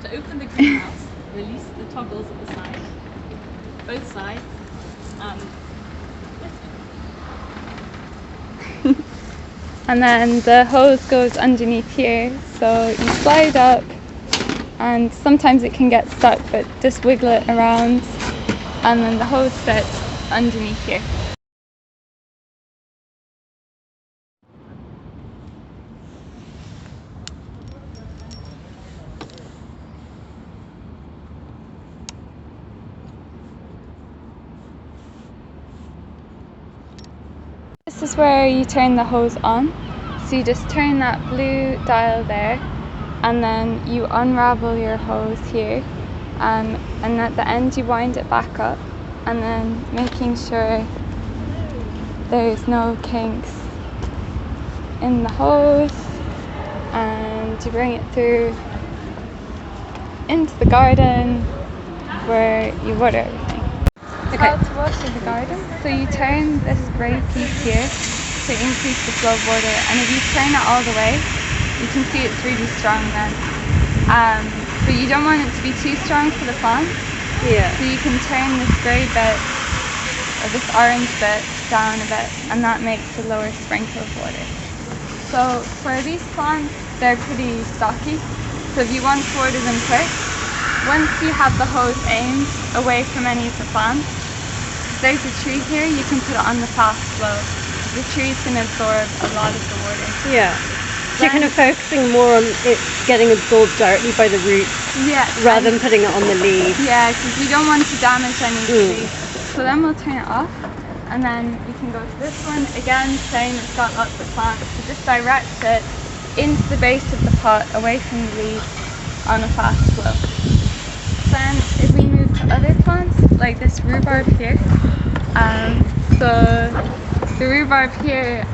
To open the greenhouse, release the toggles at the side, both sides, and lift it. And then the hose goes underneath here, so you slide up, and sometimes it can get stuck, but just wiggle it around, and then the hose sits underneath here. This is where you turn the hose on. So you just turn that blue dial there, and then you unravel your hose here, and at the end you wind it back up, and then making sure there's no kinks in the hose, and you bring it through into the garden where you water everything. Okay. How to water the garden. So you turn this grey piece here to increase the flow of water, and if you turn it all the way, you can see it's really strong then. But you don't want it to be too strong for the plants. Yeah. So you can turn this grey bit or this orange bit down a bit, and that makes a lower sprinkle of water. So for these plants, they're pretty stocky. So if you want to water them quick, once you have the hose aimed away from any of the plants, there's a tree here, you can put it on the fast flow. The tree's going to absorb a lot of the water. Yeah. So you're kind of focusing more on it getting absorbed directly by the roots, rather than putting it on the leaves. Yeah, because you don't want to damage any trees. So then we'll turn it off, and then we can go to this one. Again, same, it's got lots of plants. So just direct it into the base of the pot, away from the leaves, on a fast flow. Then if we move to other plants, like this rhubarb here, so the rhubarb here,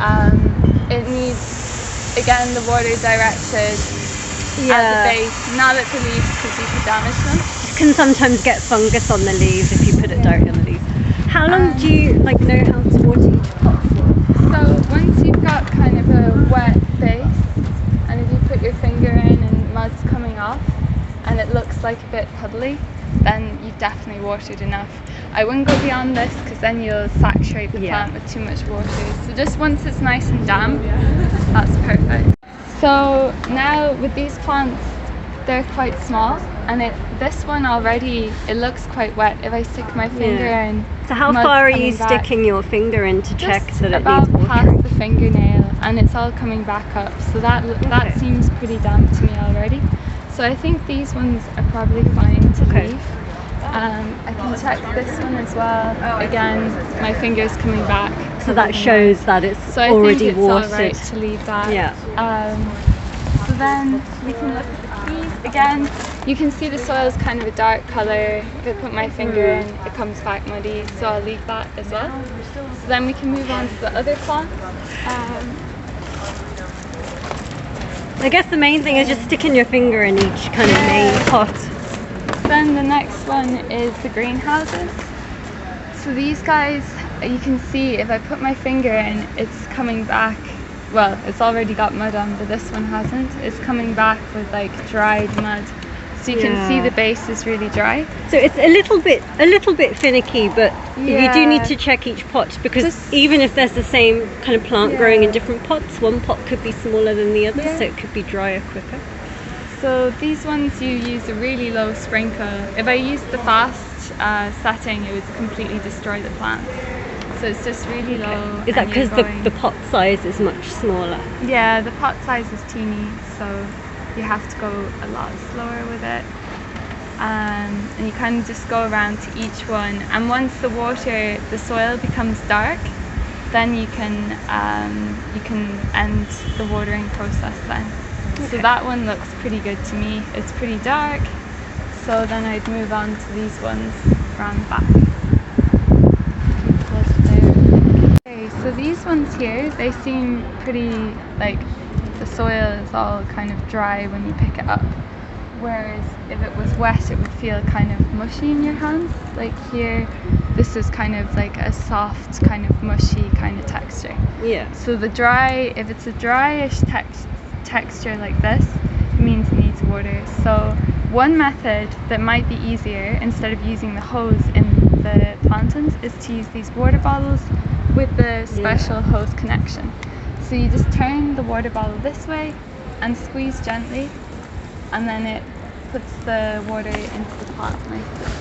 it needs, again, the water directed at the base, not at the leaves, because you could damage them. You can sometimes get fungus on the leaves if you put it directly on the leaves. How long do you know how to water each pot for? So once you've got kind of a wet base, and if you put your finger in and mud's coming off, and it looks like a bit puddly, then you've definitely watered enough. I wouldn't go beyond this, because then you'll saturate the plant with too much water. So just once it's nice and damp, that's perfect. So now with these plants, they're quite small, and this one already, it looks quite wet. If I stick my finger in, so how far are you sticking your finger in to check that it about needs water? past the fingernail, and it's all coming back up. So that seems pretty damp to me already. So I think these ones are probably fine to leave. I can check this one as well. Again, my finger's coming back. So that shows that it's already watered. So I think it's alright to leave that. Yeah. So then we can look at the keys. Again, you can see the soil's kind of a dark colour. If I put my finger in, it comes back muddy, so I'll leave that as well. So then we can move on to the other plants. I guess the main thing is just sticking your finger in each kind of main pot. Then the next one is the greenhouses. So these guys, you can see if I put my finger in, it's coming back. Well, it's already got mud on, but this one hasn't. It's coming back with like dried mud. So you can see the base is really dry. So it's a little bit finicky, but you do need to check each pot, because even if there's the same kind of plant growing in different pots, one pot could be smaller than the other, so it could be drier quicker. So these ones you use a really low sprinkle. If I used the fast setting, it would completely destroy the plant. So it's just really low. Is that because the pot size is much smaller? Yeah, the pot size is teeny, so you have to go a lot slower with it. And you kind of just go around to each one. And once the soil becomes dark, then you can end the watering process then. So that one looks pretty good to me. It's pretty dark. So then I'd move on to these ones around the back. Okay, so these ones here, they seem pretty, like the soil is all kind of dry when you pick it up. Whereas if it was wet, it would feel kind of mushy in your hands. Like here, this is kind of like a soft, kind of mushy kind of texture. Yeah. So if it's a dryish texture like this, it means it needs water. So One method that might be easier, instead of using the hose in the plantains, is to use these water bottles with the special hose connection. So you just turn the water bottle this way and squeeze gently, and then it puts the water into the pot nicely.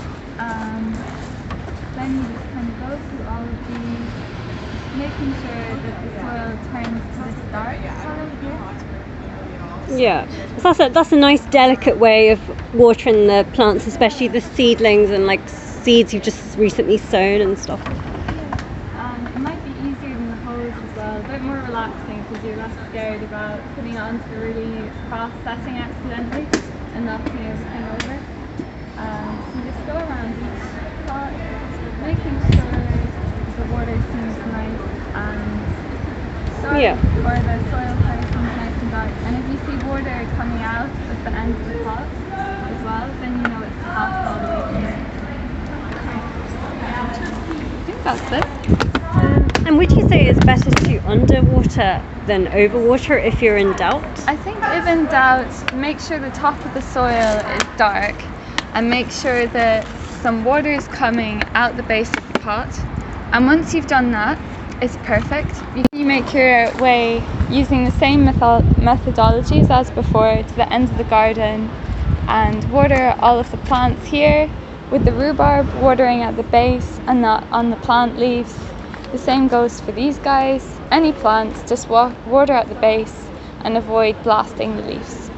Then you just kind of go through all of these, making sure that the soil turns to this dark colour here. Yeah, that's a nice delicate way of watering the plants, especially the seedlings and like seeds you've just recently sown and stuff. It might be easier than the hose as well, a bit more relaxing because you're less scared about putting it onto the really cross setting accidentally and knocking everything over. So you just go around each pot, making sure the water seems nice and or the soil color seems nice and dark. And if you see water coming out at the end of the pot as well, then you know it's passed all the way through. I think that's it. And would you say it's better to underwater than overwater if you're in doubt? I think if in doubt, make sure the top of the soil is dark and make sure that some water is coming out the base of the pot. And once you've done that, it's perfect. You make your way using the same methodologies as before to the end of the garden and water all of the plants here, with the rhubarb watering at the base and not on the plant leaves. The same goes for these guys. Any plants, just water at the base and avoid blasting the leaves.